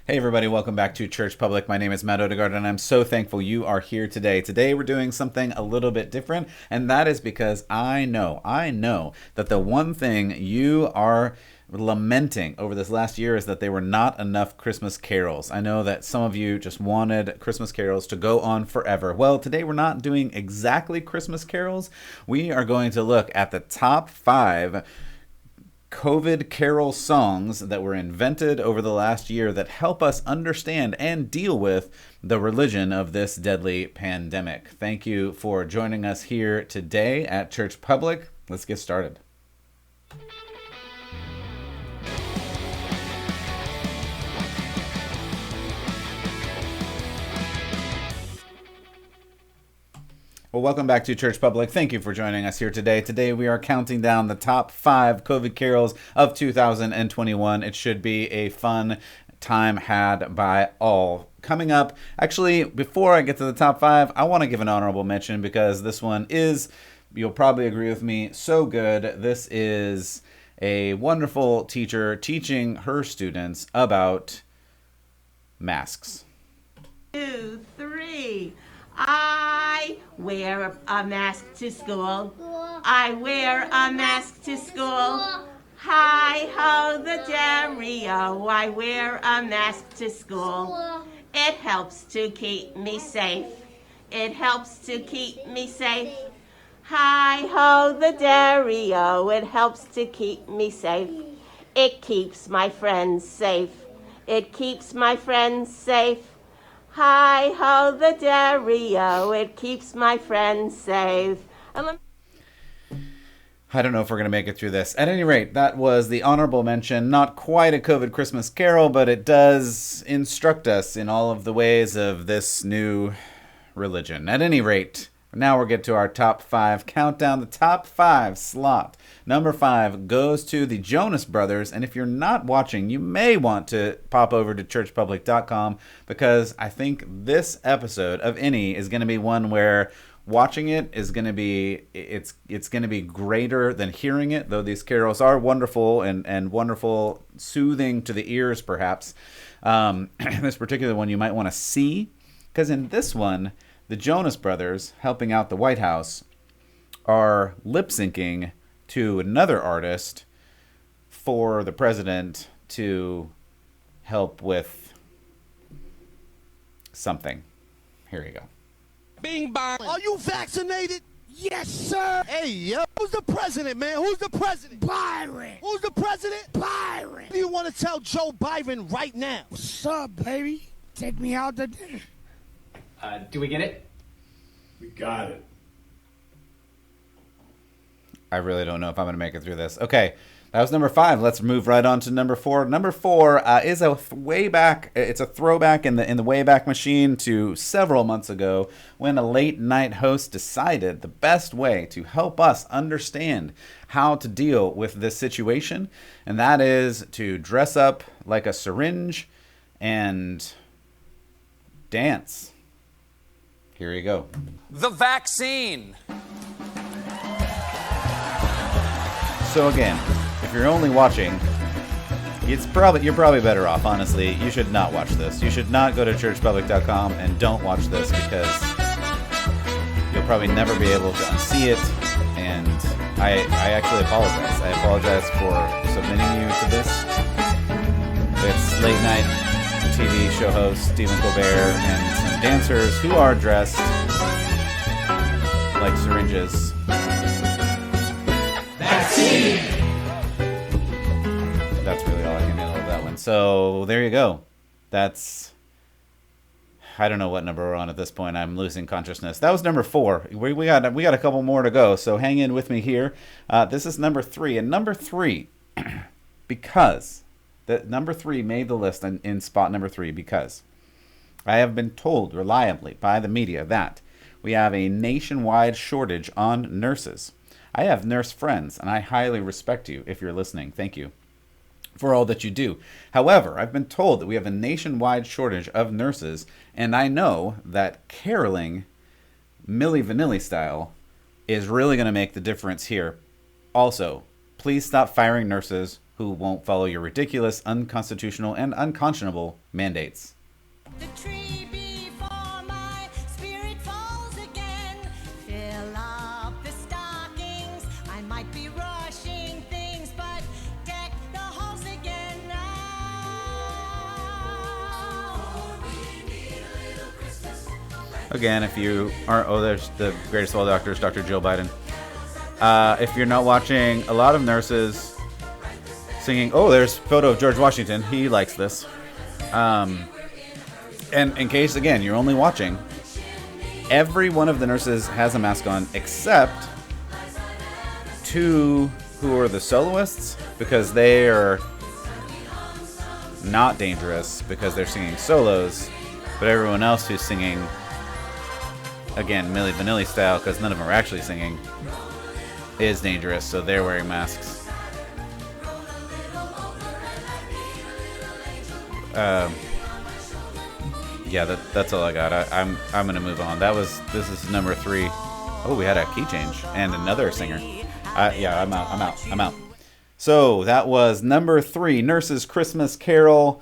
Hey everybody, welcome back to Church Public. My name is Matt Odegaard and I'm so thankful you are here today. Today we're doing something a little bit different, and that is because I know that the one thing you are lamenting over this last year is that there were not enough Christmas carols. I know that some of you just wanted Christmas carols to go on forever. Well, today we're not doing exactly Christmas carols. We are going to look at the top 5 COVID carol songs that were invented over the last year that help us understand and deal with the religion of this deadly pandemic. Thank you for joining us here today at Church Public. Let's get started. Well, welcome back to Church Public. Thank you for joining us here today. Today we are counting down the top 5 COVID carols of 2021. It should be a fun time had by all. Coming up, actually, before I get to the top 5, I want to give an honorable mention because this one is, you'll probably agree with me, so good. This is a wonderful teacher teaching her students about masks. 2, 3. I wear a mask to school. I wear a mask to school. Hi ho the derrio. I wear a mask to school. It helps to keep me safe. It helps to keep me safe. Hi ho the derrio. It helps to keep me safe. It keeps my friends safe. It keeps my friends safe. Hi ho the derrio, it keeps my friends safe. I don't know if we're going to make it through this. At any rate, that was the honorable mention. Not quite a COVID Christmas carol, but it does instruct us in all of the ways of this new religion. At any rate, now we'll get to our top 5 countdown. The top 5 slot. Number 5 goes to the Jonas Brothers. And if you're not watching, you may want to pop over to churchpublic.com because I think this episode of any is going to be one where watching it is going to be, it's going to be greater than hearing it, though these carols are wonderful and wonderful, soothing to the ears perhaps. This particular one you might want to see because in this one, the Jonas Brothers, helping out the White House, are lip-syncing to another artist for the president to help with something. Here you go. Bing bong. Are you vaccinated? Yes, sir. Hey, yo. Who's the president, man? Who's the president? Byron. Who's the president? Byron. What do you want to tell Joe Byron right now? What's up, baby? Take me out to dinner. Do we get it? We got it. I really don't know if I'm going to make it through this. Okay, that was number 5. Let's move right on to number 4. Number 4 is a way back. It's a throwback in the Wayback Machine to several months ago when a late night host decided the best way to help us understand how to deal with this situation, and that is to dress up like a syringe and dance. Here you go. The vaccine. So again, if you're only watching, you're probably better off, honestly. You should not watch this. You should not go to churchpublic.com and don't watch this because you'll probably never be able to unsee it. And I actually apologize. I apologize for submitting you to this. It's late night TV show host Stephen Colbert and some dancers who are dressed like syringes. Vaccine. That's really all I can handle with that one. So there you go. That's, I don't know what number we're on at this point. I'm losing consciousness. That was number 4. We got a couple more to go. So hang in with me here. This is number 3, and number 3, because number 3 made the list in spot number 3 because I have been told reliably by the media that we have a nationwide shortage on nurses. I have nurse friends, and I highly respect you if you're listening. Thank you for all that you do. However, I've been told that we have a nationwide shortage of nurses, and I know that caroling Milli Vanilli style is really going to make the difference here. Also, please stop firing nurses who won't follow your ridiculous, unconstitutional, and unconscionable mandates. The tree before my spirit falls again. Fill up the stockings. I might be rushing things, but deck the halls again now. Again, if you aren't, there's the greatest of all doctors, Dr. Jill Biden. If you're not watching, a lot of nurses singing. Oh, there's a photo of George Washington. He likes this. And in case, again, you're only watching, every one of the nurses has a mask on except two who are the soloists, because they are not dangerous because they're singing solos. But everyone else who's singing, again, Milli Vanilli style, because none of them are actually singing, is dangerous, so they're wearing masks. Yeah, that's all I got. I'm gonna move on. This is number 3. Oh, we had a key change and another singer. Yeah, I'm out. So that was number 3, Nurse's Christmas Carol.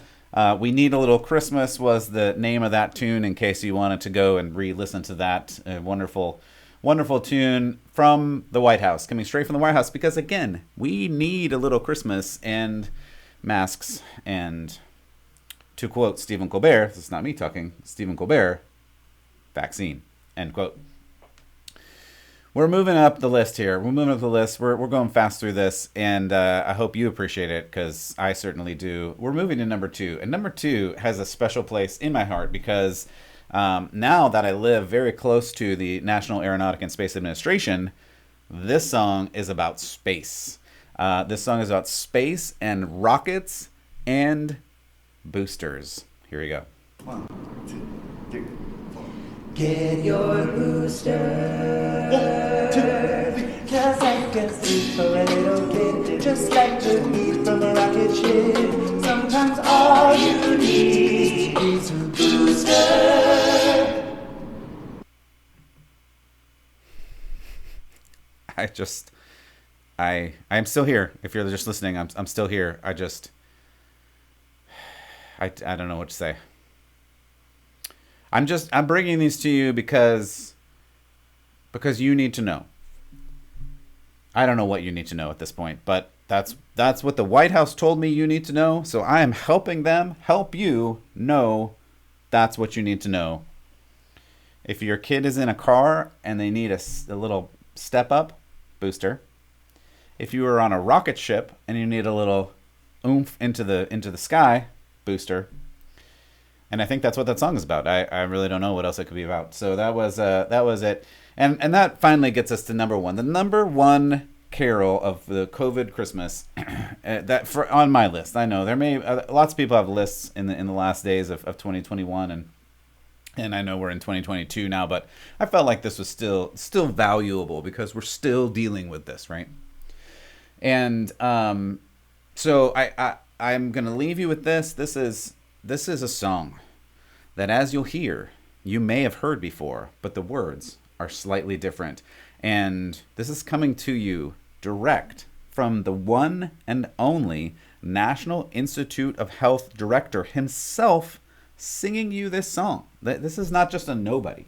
We Need a Little Christmas was the name of that tune, in case you wanted to go and re-listen to that wonderful tune from the White House, coming straight from the White House, because again, we need a little Christmas and masks, and to quote Stephen Colbert, this is not me talking, Stephen Colbert, vaccine, end quote. We're moving up the list here. We're going fast through this, and I hope you appreciate it, because I certainly do. We're moving to number 2, and number 2 has a special place in my heart, because now that I live very close to the National Aeronautic and Space Administration, this song is about space. This song is about space and rockets and boosters. Here we go. 1, 2, 3, 4. Get your booster. 1, 2, 3. 'Cause I can see for a little kid, just like the heat from a rocket ship. Sometimes all you need is a booster. I'm still here. If you're just listening, I'm still here. I don't know what to say. I'm bringing these to you because you need to know. I don't know what you need to know at this point, but that's what the White House told me you need to know. So I am helping them help you know that's what you need to know. If your kid is in a car and they need a little step up, booster. If you are on a rocket ship and you need a little oomph into the sky, booster. And I think that's what that song is about. I really don't know what else it could be about. So that was it. And that finally gets us to number 1. The number 1 carol of the COVID Christmas that for on my list. I know there may lots of people have lists in the last days of 2021, and I know we're in 2022 now, but I felt like this was still valuable because we're still dealing with this, right? And so I'm gonna leave you with this. This is a song that, as you'll hear, you may have heard before, but the words are slightly different. And this is coming to you direct from the one and only National Institute of Health director himself, singing you this song. This is not just a nobody.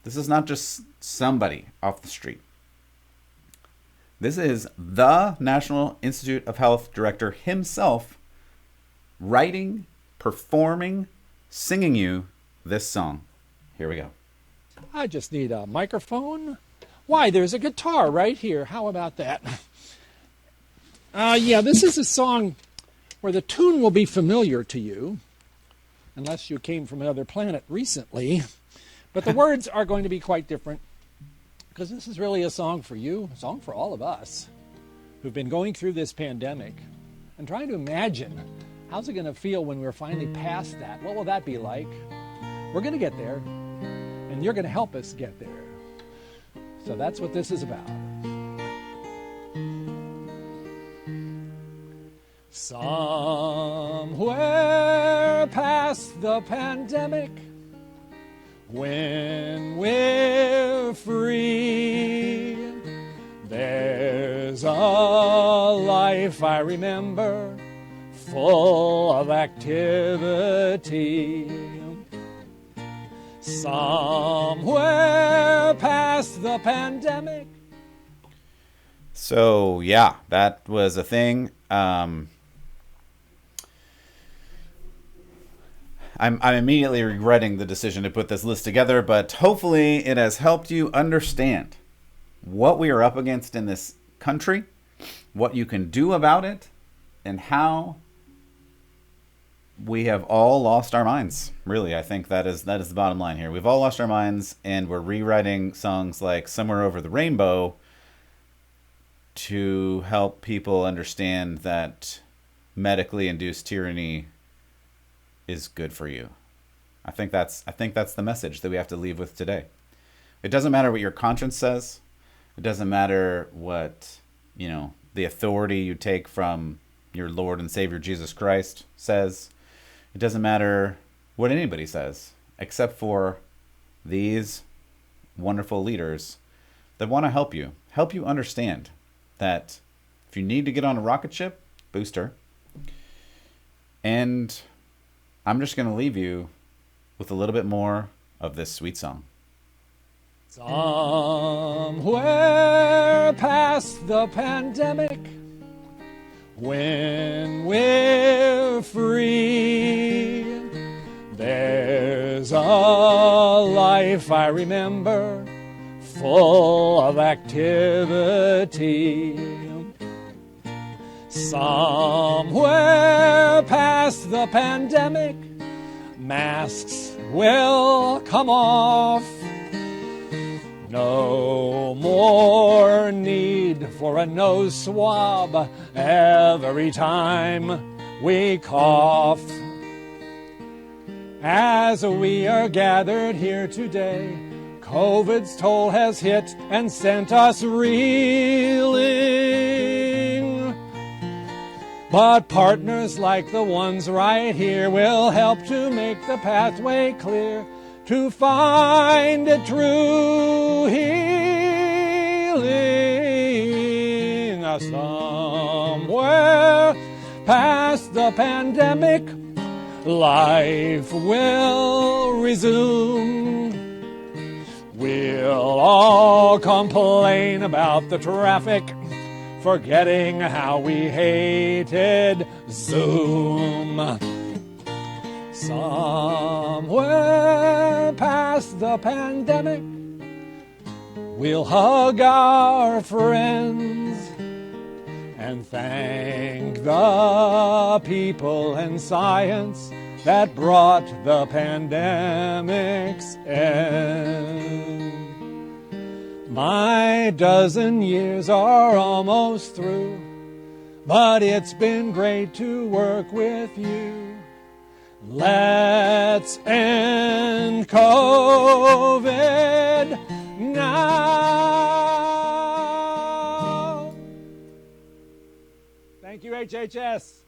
This is not just somebody off the street. This is the National Institute of Health director himself writing, performing, singing you this song. Here we go. I just need a microphone. Why, there's a guitar right here. How about that? Yeah, this is a song where the tune will be familiar to you, unless you came from another planet recently. But the words are going to be quite different, because this is really a song for you, a song for all of us who've been going through this pandemic and trying to imagine, how's it going to feel when we're finally past that? What will that be like? We're going to get there, and you're going to help us get there. So that's what this is about. Somewhere past the pandemic, when we're free, there's There's a life I remember, full of activity, somewhere past the pandemic. So, yeah, that was a thing. I'm immediately regretting the decision to put this list together, but hopefully it has helped you understand what we are up against in this country, what you can do about it, and how we have all lost our minds. Really, I think that is the bottom line here. We've all lost our minds, and we're rewriting songs like Somewhere Over the Rainbow to help people understand that medically induced tyranny is good for you. I think that's the message that we have to leave with today. It doesn't matter what your conscience says. It doesn't matter what, the authority you take from your Lord and Savior Jesus Christ says. It doesn't matter what anybody says, except for these wonderful leaders that want to help you understand that if you need to get on a rocket ship, booster. And I'm just going to leave you with a little bit more of this sweet song. Somewhere past the pandemic, when we're free, there's a life I remember, full of activity, somewhere past the pandemic, masks will come off. No more need for a nose swab every time we cough. As we are gathered here today, COVID's toll has hit and sent us reeling. But partners like the ones right here will help to make the pathway clear to find a true healing. Somewhere past the pandemic, life will resume. We'll all complain about the traffic, forgetting how we hated Zoom. Somewhere past the pandemic, we'll hug our friends and thank the people and science that brought the pandemic's end. My dozen years are almost through, but it's been great to work with you. Let's end COVID now. Thank you, HHS.